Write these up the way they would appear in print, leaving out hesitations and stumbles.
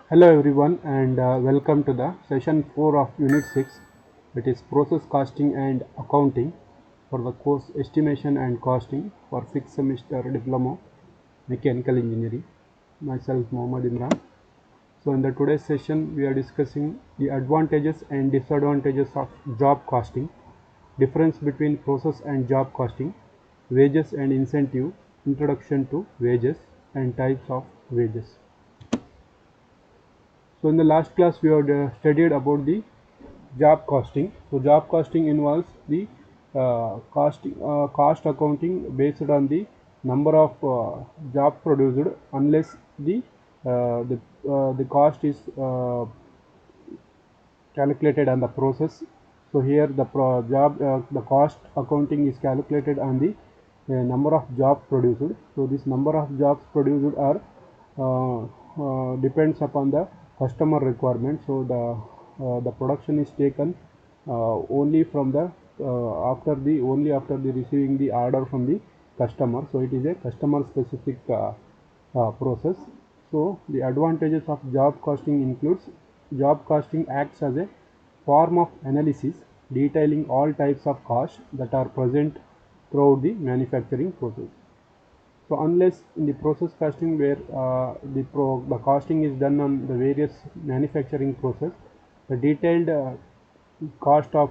Hello everyone and welcome to the session 4 of unit 6, that is process costing and accounting for the course estimation and costing for 6th semester diploma mechanical engineering. Myself Mohammad Imran. So in the today's session we are discussing the advantages and disadvantages of job costing, difference between process and job costing, wages and incentive, introduction to wages and types of wages. So in the last class we had studied about the job costing. So job costing involves the cost accounting based on the number of job produced, unless the cost is calculated on the process. So here the cost accounting is calculated on the number of jobs produced. So this number of jobs produced are depends upon the customer requirement. So the production is taken only from the only after the receiving the order from the customer. So it is a customer specific process. So the advantages of job costing includes: job costing acts as a form of analysis detailing all types of costs that are present throughout the manufacturing process. So unless in the process costing, where the costing is done on the various manufacturing process, the detailed cost of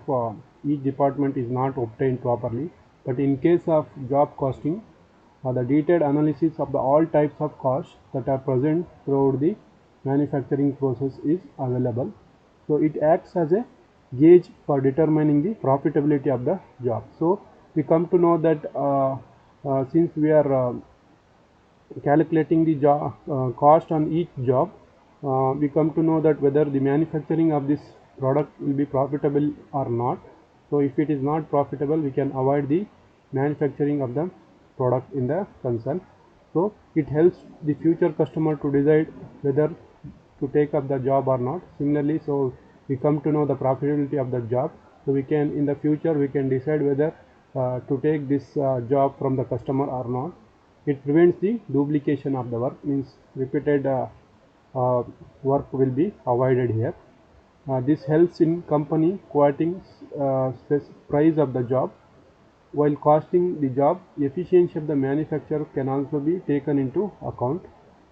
each department is not obtained properly. But in case of job costing, the detailed analysis of the all types of costs that are present throughout the manufacturing process is available. So it acts as a gauge for determining the profitability of the job. So we come to know that since we are calculating the cost on each job, we come to know that whether the manufacturing of this product will be profitable or not. So if it is not profitable, we can avoid the manufacturing of the product in the concern. So it helps the future customer to decide whether to take up the job or not. Similarly, so we come to know the profitability of the job, so we can in the future we can decide whether to take this job from the customer or not. It prevents the duplication of the work, means repeated uh, work will be avoided here. This helps in company quoting price of the job. While costing the job, efficiency of the manufacturer can also be taken into account.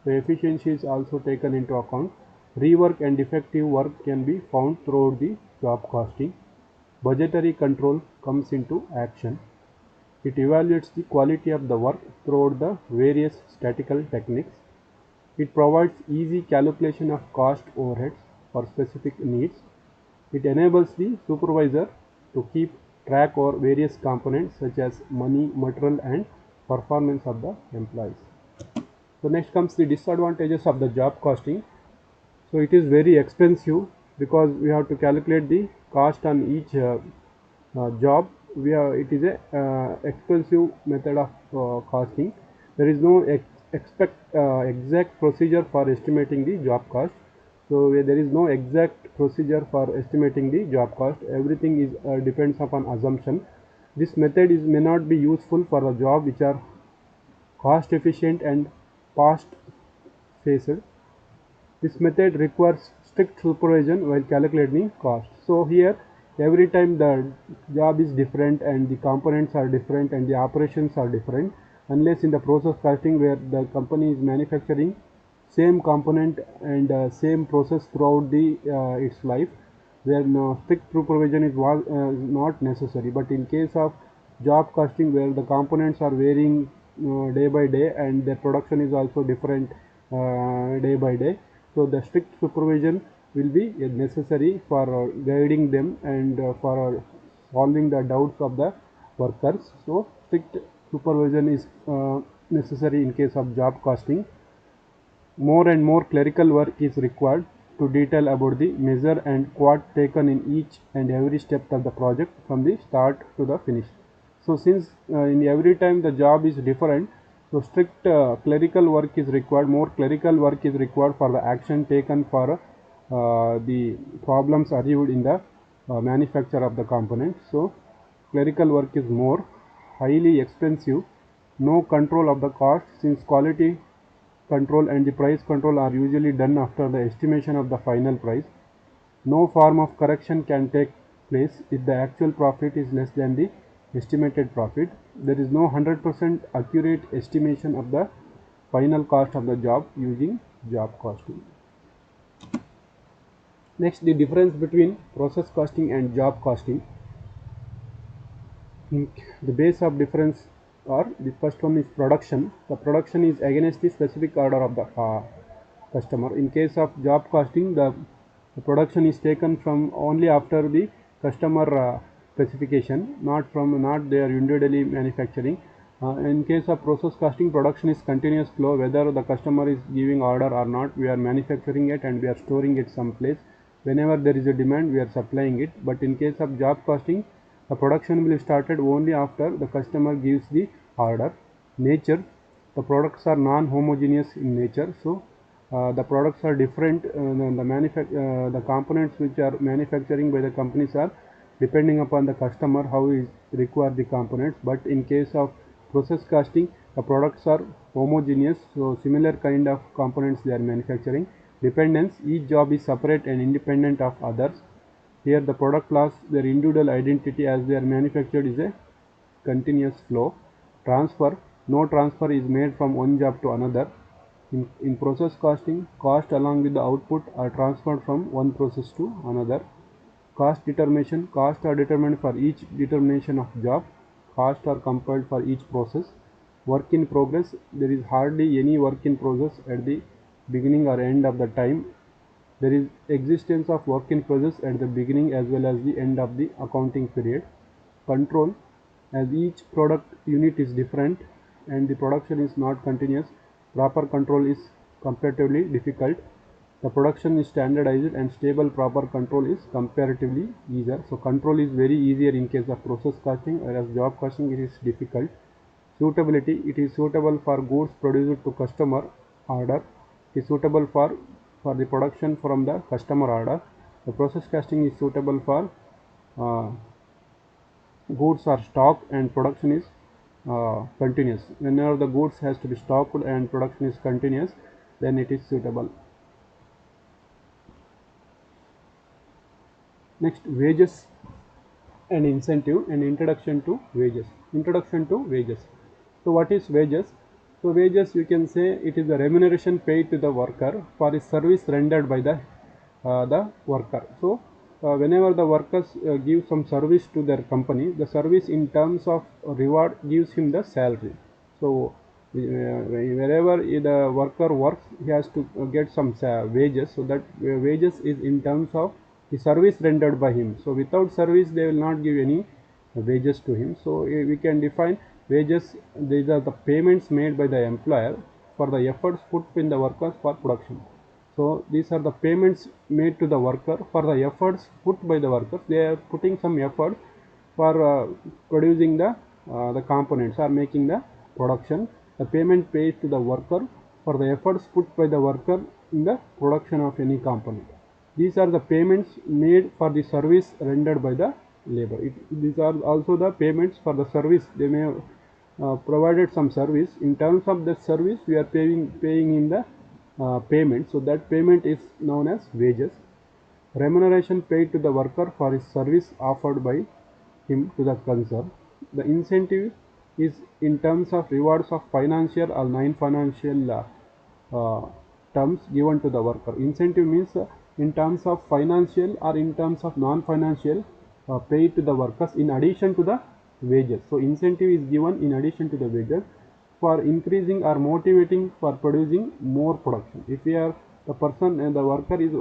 The efficiency is also taken into account. Rework and defective work can be found throughout the job costing. Budgetary control comes into action. It evaluates the quality of the work throughout the various statistical techniques. It provides easy calculation of cost overheads for specific needs. It enables the supervisor to keep track over various components such as money, material and performance of the employees. So next comes the disadvantages of the job costing. So it is very expensive because we have to calculate the cost on each job. It is a expensive method of costing. There is no exact procedure for estimating the job cost. So there is no exact procedure for estimating the job cost. Everything is depends upon assumption. This method may not be useful for the job which are cost efficient and past phased. This method requires strict supervision while calculating cost. So here every time the job is different and the components are different and the operations are different, unless in the process costing where the company is manufacturing same component and same process throughout the its life, where no strict supervision not necessary. But in case of job costing where the components are varying day by day and the production is also different day by day, so the strict supervision will be necessary for guiding them and for solving the doubts of the workers. So strict supervision is necessary in case of job costing. More and more clerical work is required to detail about the measure and quote taken in each and every step of the project from the start to the finish. So since in every time the job is different, so strict clerical work is required, more clerical work is required for the action taken for the problems achieved in the manufacture of the component. So clerical work is more highly expensive, no control of the cost since quality control and the price control are usually done after the estimation of the final price. No form of correction can take place if the actual profit is less than the estimated profit. There is no 100% accurate estimation of the final cost of the job using job costing. Next, the difference between process costing and job costing. The base of difference are, the first one is production. The production is against the specific order of the customer. In case of job costing, the production is taken from only after the customer specification, not they are individually manufacturing. In case of process costing, production is continuous flow, whether the customer is giving order or not. We are manufacturing it and we are storing it someplace. Whenever there is a demand, we are supplying it. But in case of job costing, the production will be started only after the customer gives the order. Nature, the products are non-homogeneous in nature, so the products are different. The components which are manufacturing by the companies are depending upon the customer how he require the components. But in case of process casting, the products are homogeneous, so similar kind of components they are manufacturing. Dependence, each job is separate and independent of others. Here the product loss their individual identity as they are manufactured is a continuous flow. Transfer, no transfer is made from one job to another. In process costing, cost along with the output are transferred from one process to another. Cost determination, costs are determined for each determination of job. Costs are compiled for each process. Work in progress, there is hardly any work in progress at the beginning or end of the time. There is existence of work in progress at the beginning as well as the end of the accounting period. Control, as each product unit is different and the production is not continuous, proper control is comparatively difficult. The production is standardized and stable proper control is comparatively easier. So control is very easier in case of process costing, whereas job costing it is difficult. Suitability, it is suitable for goods produced to customer order. It is suitable for the production from the customer order. The process costing is suitable for goods are stocked and production is continuous. Whenever the goods has to be stocked and production is continuous, then it is suitable. Next, wages and incentive and introduction to wages. Introduction to wages. So what is wages? So wages, you can say it is the remuneration paid to the worker for the service rendered by the worker. So whenever the workers give some service to their company, the service in terms of reward gives him the salary. So wherever the worker works, he has to get some wages. So that wages is in terms of the service rendered by him. So without service, they will not give any wages to him. So we can define wages, these are the payments made by the employer for the efforts put in the workers for production. So these are the payments made to the worker for the efforts put by the workers. They are putting some effort for producing the components or making the production. The payment paid to the worker for the efforts put by the worker in the production of any component. These are the payments made for the service rendered by the labor. These are also the payments for the service. They may have provided some service. In terms of the service, we are paying in the payment. So that payment is known as wages. Remuneration paid to the worker for his service offered by him to the concern. The incentive is in terms of rewards of financial or non-financial terms given to the worker. Incentive means in terms of financial or in terms of non-financial paid to the workers in addition to the wages. So incentive is given in addition to the wages for increasing or motivating for producing more production. If we are the person and the worker is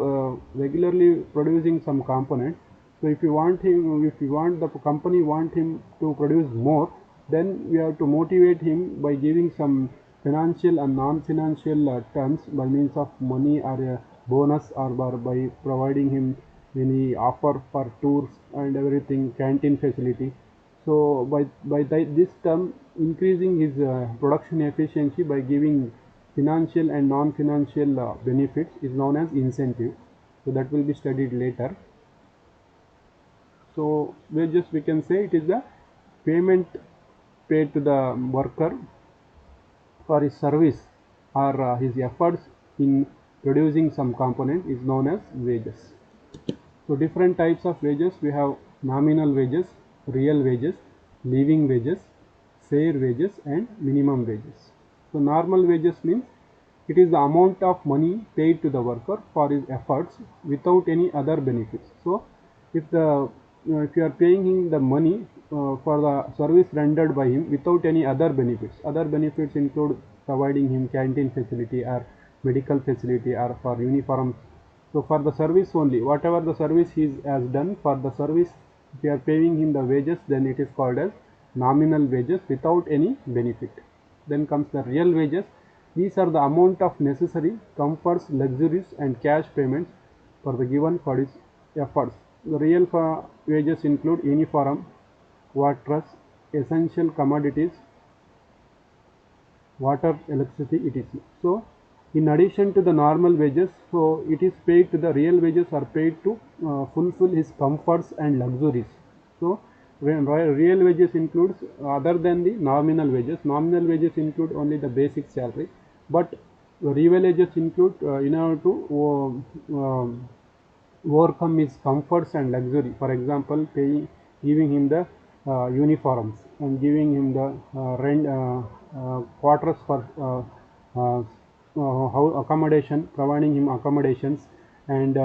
regularly producing some component, so if you want the company want him to produce more, then we have to motivate him by giving some financial and non-financial terms by means of money or a bonus, or by providing him any offer for tours and everything, canteen facility. So by this term, increasing his production efficiency by giving financial and non-financial benefits is known as incentive. So that will be studied later. So wages, we can say it is the payment paid to the worker for his service or his efforts in producing some component is known as wages. So different types of wages we have: nominal wages, real wages, living wages, fair wages and minimum wages. So normal wages means it is the amount of money paid to the worker for his efforts without any other benefits. So if the if you are paying him the money for the service rendered by him without any other benefits include providing him canteen facility or medical facility or for uniforms. So for the service only, whatever the service he has done, for the service if you are paying him the wages, then it is called as nominal wages without any benefit. Then comes the real wages. These are the amount of necessary comforts, luxuries and cash payments for the given for his efforts. The real wages include uniform, water, essential commodities, water, electricity, etc. So in addition to the normal wages, so it is paid to the real wages are paid to fulfill his comforts and luxuries. So when real wages includes other than the nominal wages include only the basic salary, but real wages include in order to overcome his comforts and luxury. For example, giving him the uniforms and giving him the rent quarters for accommodation, providing him accommodations and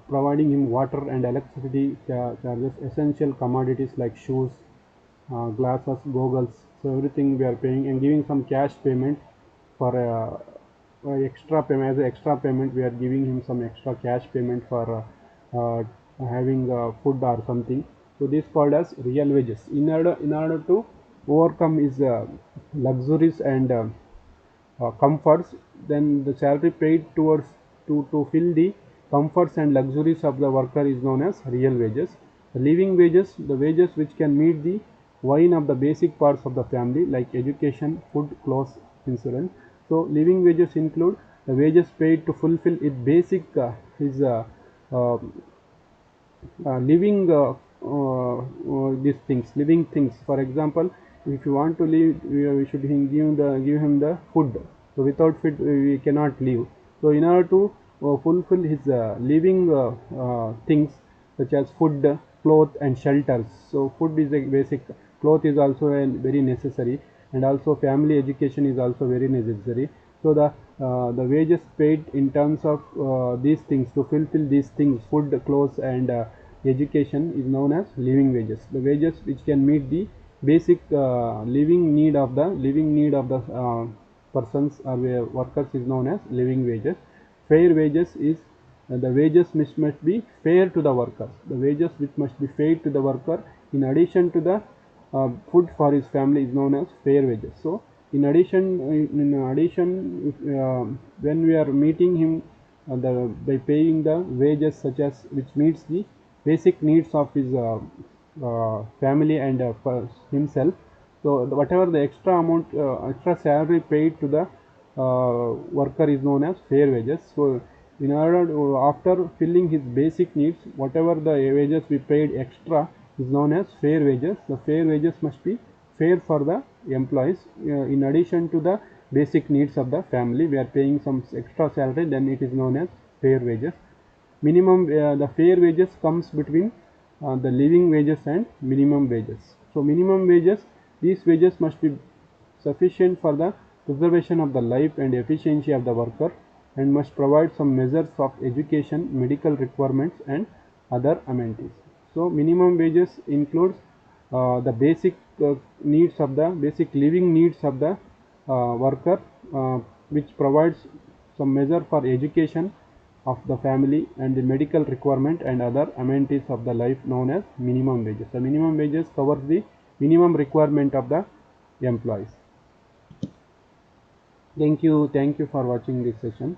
providing him water and electricity charges, essential commodities like shoes, glasses, goggles. So everything we are paying and giving some cash payment for extra payment. As an extra payment we are giving him some extra cash payment for having food or something. So this called as real wages. In order to overcome his luxuries and comforts, then the salary paid towards to fill the comforts and luxuries of the worker is known as real wages. The living wages, the wages which can meet the one of the basic parts of the family like education, food, clothes, insurance. So living wages include the wages paid to fulfill its basic uh, living these things, living things. For example, if you want to live, we should give him the food. So without food we cannot live. So in order to fulfill his living things such as food, cloth and shelters. So food is a basic, cloth is also a very necessary, and also family education is also very necessary. So the wages paid in terms of these things, to fulfill these things, food, clothes and education, is known as living wages. The wages which can meet the basic living need of the persons or workers is known as living wages. Fair wages is the wages which must be fair to the workers. The wages which must be fair to the worker in addition to the food for his family is known as fair wages. So in addition, when we are meeting him by paying the wages such as which meets the basic needs of his family and himself. So whatever the extra amount, extra salary paid to the worker is known as fair wages. So in order to, after filling his basic needs, whatever the wages we paid extra is known as fair wages. The fair wages must be fair for the employees. In addition to the basic needs of the family, we are paying some extra salary, then it is known as fair wages. Minimum, the fair wages comes between the living wages and minimum wages. So minimum wages, these wages must be sufficient for the preservation of the life and efficiency of the worker, and must provide some measures of education, medical requirements and other amenities. So minimum wages includes the basic needs of the basic living needs of the worker, which provides some measure for education of the family and the medical requirement and other amenities of the life known as minimum wages. The minimum wages covers the minimum requirement of the employees. Thank you for watching this session.